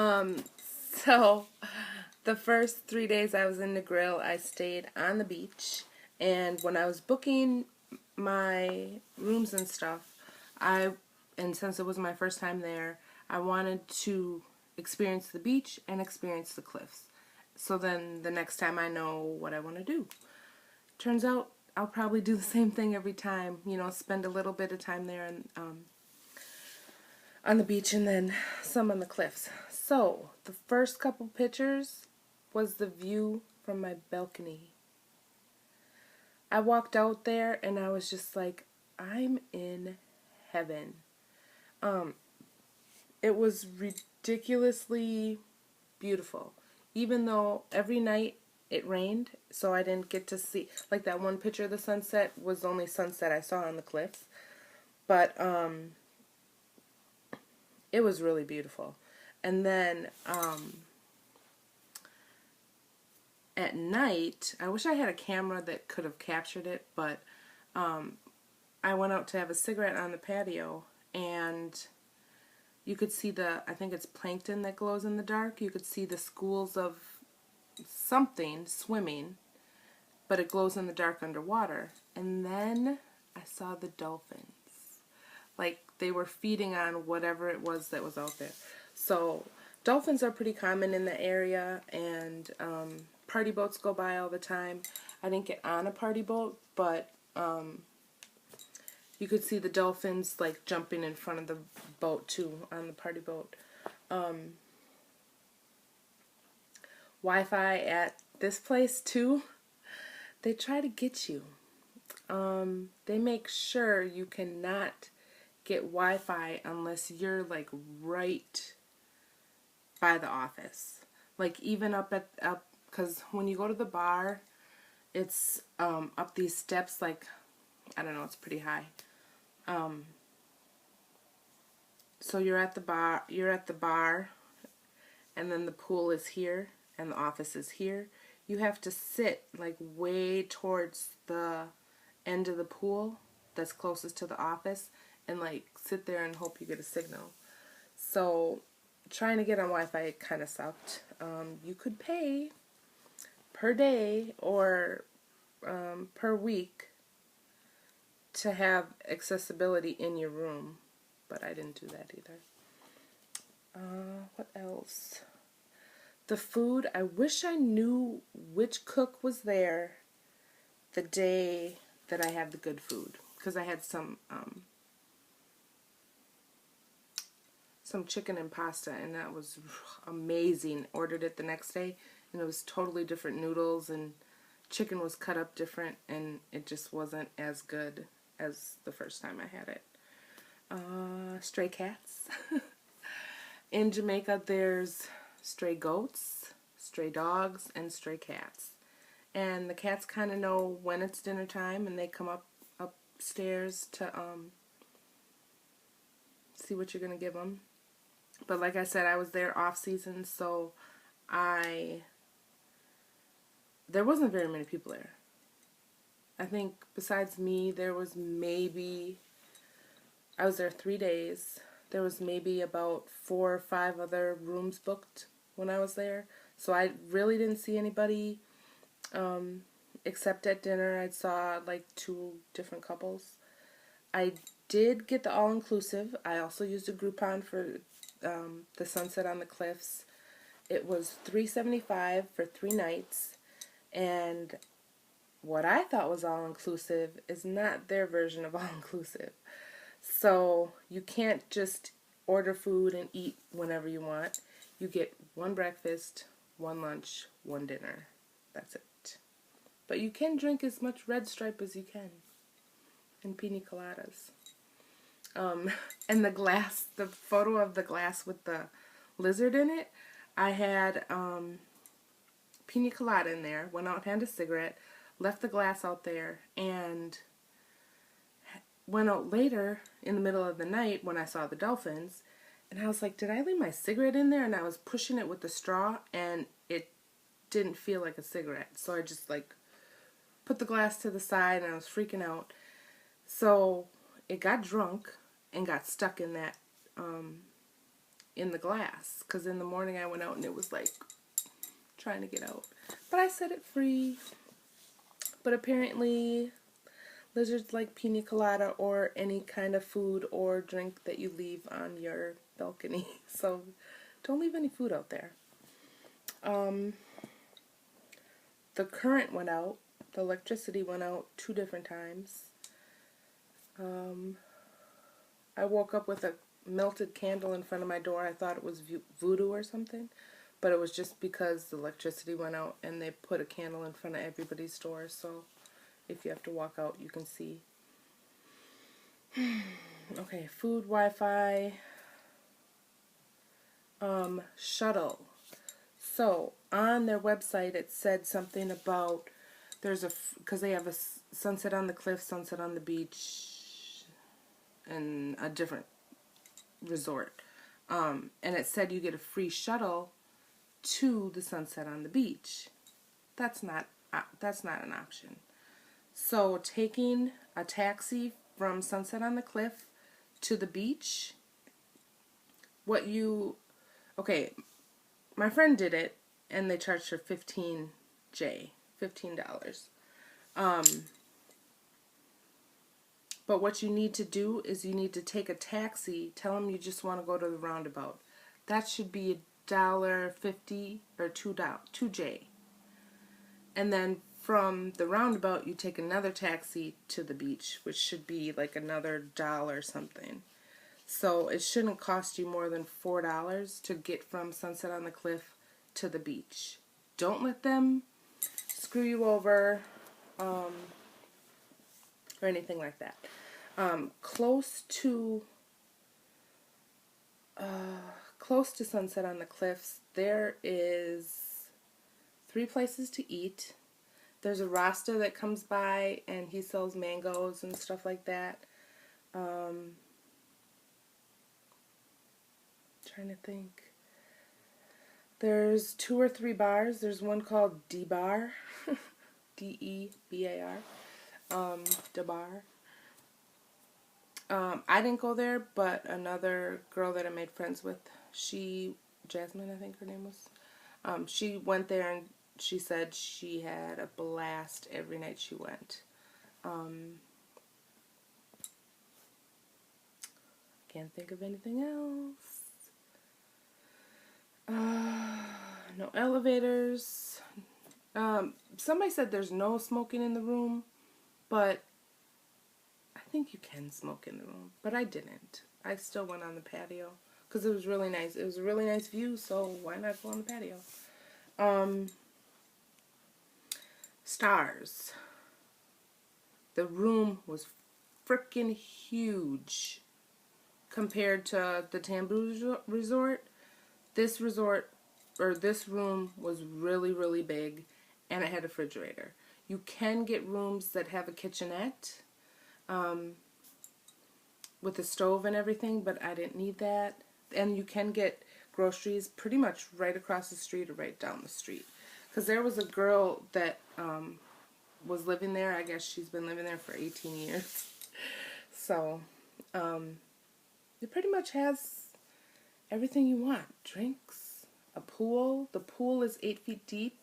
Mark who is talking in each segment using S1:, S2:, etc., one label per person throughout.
S1: Um, so the first 3 days I was in Negril, I stayed on the beach, and when I was booking my rooms and stuff, and since it was my first time there, I wanted to experience the beach and experience the cliffs. So then the next time I know what I want to do. Turns out I'll probably do the same thing every time, spend a little bit of time there and on the beach and then some on the cliffs. So, the first couple pictures was the view from my balcony. I walked out there and I was just like, I'm in heaven. It was ridiculously beautiful. Even though every night it rained, so I didn't get to see, like that one picture of the sunset was the only sunset I saw on the cliffs. But, it was really beautiful. And then at night, I wish I had a camera that could have captured it, but I went out to have a cigarette on the patio, and you could see I think it's plankton that glows in the dark. You could see the schools of something swimming, but it glows in the dark underwater. And then I saw the dolphins. Like they were feeding on whatever it was that was out there. So dolphins are pretty common in the area, and party boats go by all the time. I didn't get on a party boat, but you could see the dolphins like jumping in front of the boat too on the party boat. Wi-Fi at this place too. They try to get you. They make sure you cannot get Wi-Fi unless you're like right by the office. Like even up because when you go to the bar, it's up these steps, like I don't know, it's pretty high. So you're at the bar, and then the pool is here and the office is here. You have to sit like way towards the end of the pool that's closest to the office and like sit there and hope you get a signal. So trying to get on Wi-Fi kind of sucked. You could pay per day or per week to have accessibility in your room, but I didn't do that either. What else? The food, I wish I knew which cook was there the day that I had the good food, because I had some chicken and pasta, and that was amazing. Ordered it the next day, and it was totally different noodles, and chicken was cut up different, and it just wasn't as good as the first time I had it. Stray cats. In Jamaica, there's stray goats, stray dogs, and stray cats. And the cats kind of know when it's dinner time, and they come upstairs to see what you're going to give them. But like I said, I was there off season, so there wasn't very many people there. I think besides me, there was maybe, I was there 3 days. There was maybe about 4 or 5 other rooms booked when I was there. So I really didn't see anybody except at dinner. I saw like 2 different couples. I did get the all-inclusive. I also used a Groupon for the sunset on the cliffs. It was $375 for 3 nights. And what I thought was all-inclusive is not their version of all-inclusive. So you can't just order food and eat whenever you want. You get 1 breakfast, 1 lunch, 1 dinner. That's it. But you can drink as much Red Stripe as you can. And pina coladas. And the photo of the glass with the lizard in it, I had pina colada in there, went out and had a cigarette, left the glass out there, and went out later in the middle of the night when I saw the dolphins, and I was like, did I leave my cigarette in there? And I was pushing it with the straw, and it didn't feel like a cigarette. So I just like put the glass to the side, and I was freaking out. So it got drunk and got stuck in that in the glass. Because in the morning I went out and it was like trying to get out. But I set it free. But apparently lizards like pina colada or any kind of food or drink that you leave on your balcony. So don't leave any food out there. The current went out. The electricity went out 2 different times. I woke up with a melted candle in front of my door. I thought it was voodoo or something. But it was just because the electricity went out and they put a candle in front of everybody's door. So if you have to walk out, you can see. Okay, food, Wi-Fi, shuttle. So on their website it said something about because they have a sunset on the cliff, sunset on the beach, and a different resort. And it said you get a free shuttle to the sunset on the beach. That's not an option. So taking a taxi from Sunset on the Cliff to the beach, okay, my friend did it, and they charged her $15. But what you need to do is you need to take a taxi, tell them you just want to go to the roundabout. That should be $1.50 or $2. And then from the roundabout, you take another taxi to the beach, which should be like another $1 something. So it shouldn't cost you more than $4 to get from Sunset on the Cliff to the beach. Don't let them screw you over or anything like that. Close to Sunset on the Cliffs, there is 3 places to eat. There's a Rasta that comes by and he sells mangoes and stuff like that. Trying to think. There's 2 or 3 bars. There's one called D-Bar. D-E-B-A-R. D-Bar. I didn't go there, but another girl that I made friends with, Jasmine, I think her name was, she went there and she said she had a blast every night she went. Can't think of anything else. No elevators. Somebody said there's no smoking in the room, but I think you can smoke in the room, but I didn't. I still went on the patio because it was really nice. It was a really nice view, so why not go on the patio? Stars. The room was freaking huge compared to the Tambu resort. This room was really, really big, and it had a refrigerator. You can get rooms that have a kitchenette with a stove and everything, but I didn't need that. And you can get groceries pretty much right across the street or right down the street. Because there was a girl that was living there. I guess she's been living there for 18 years. So, it pretty much has everything you want. Drinks, a pool. The pool is 8 feet deep.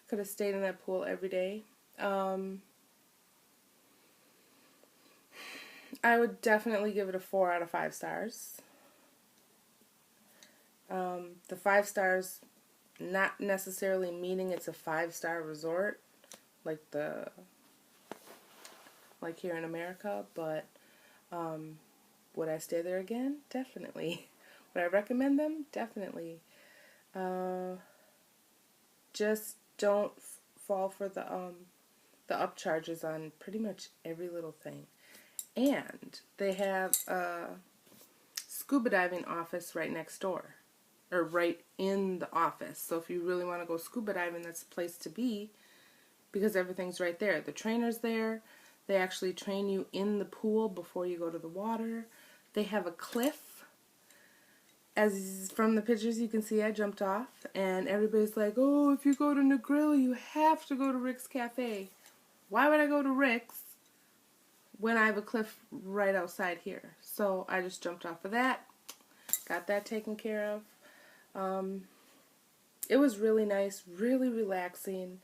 S1: Could have stayed in that pool every day. I would definitely give it a 4 out of 5 stars. The 5 stars, not necessarily meaning it's a 5-star resort, like here in America, but would I stay there again? Definitely. Would I recommend them? Definitely. Just don't fall for the upcharges on pretty much every little thing. And they have a scuba diving office right next door, or right in the office. So if you really want to go scuba diving, that's the place to be, because everything's right there. The trainer's there. They actually train you in the pool before you go to the water. They have a cliff. As from the pictures you can see, I jumped off, and everybody's like, oh, if you go to Negril, you have to go to Rick's Cafe. Why would I go to Rick's when I have a cliff right outside here? So I just jumped off of that. got that taken care of. It was really nice, really relaxing,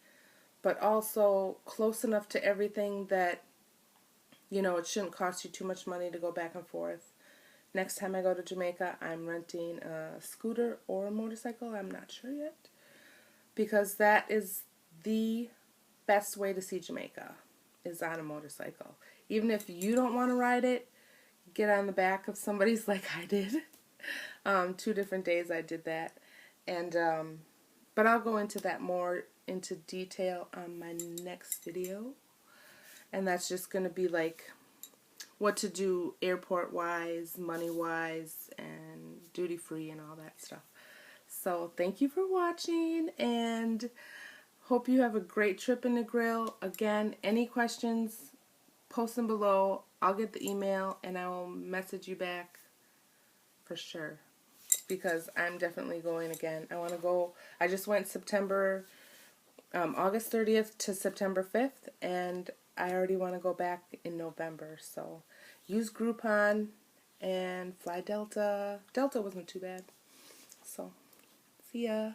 S1: but also close enough to everything that, you know, it shouldn't cost you too much money to go back and forth. Next time I go to Jamaica, I'm renting a scooter or a motorcycle. I'm not sure yet. Because that is the best way to see Jamaica, is on a motorcycle. Even if you don't want to ride it, get on the back of somebody's like I did. 2 different days I did that. And but I'll go into that more into detail on my next video. And that's just going to be like what to do airport wise, money wise, and duty free and all that stuff. So thank you for watching, and hope you have a great trip in Negril. Again, any questions, post them below. I'll get the email and I will message you back for sure, because I'm definitely going again. I want to go. I just went August 30th to September 5th, and I already want to go back in November. So use Groupon and fly Delta. Delta wasn't too bad. So see ya.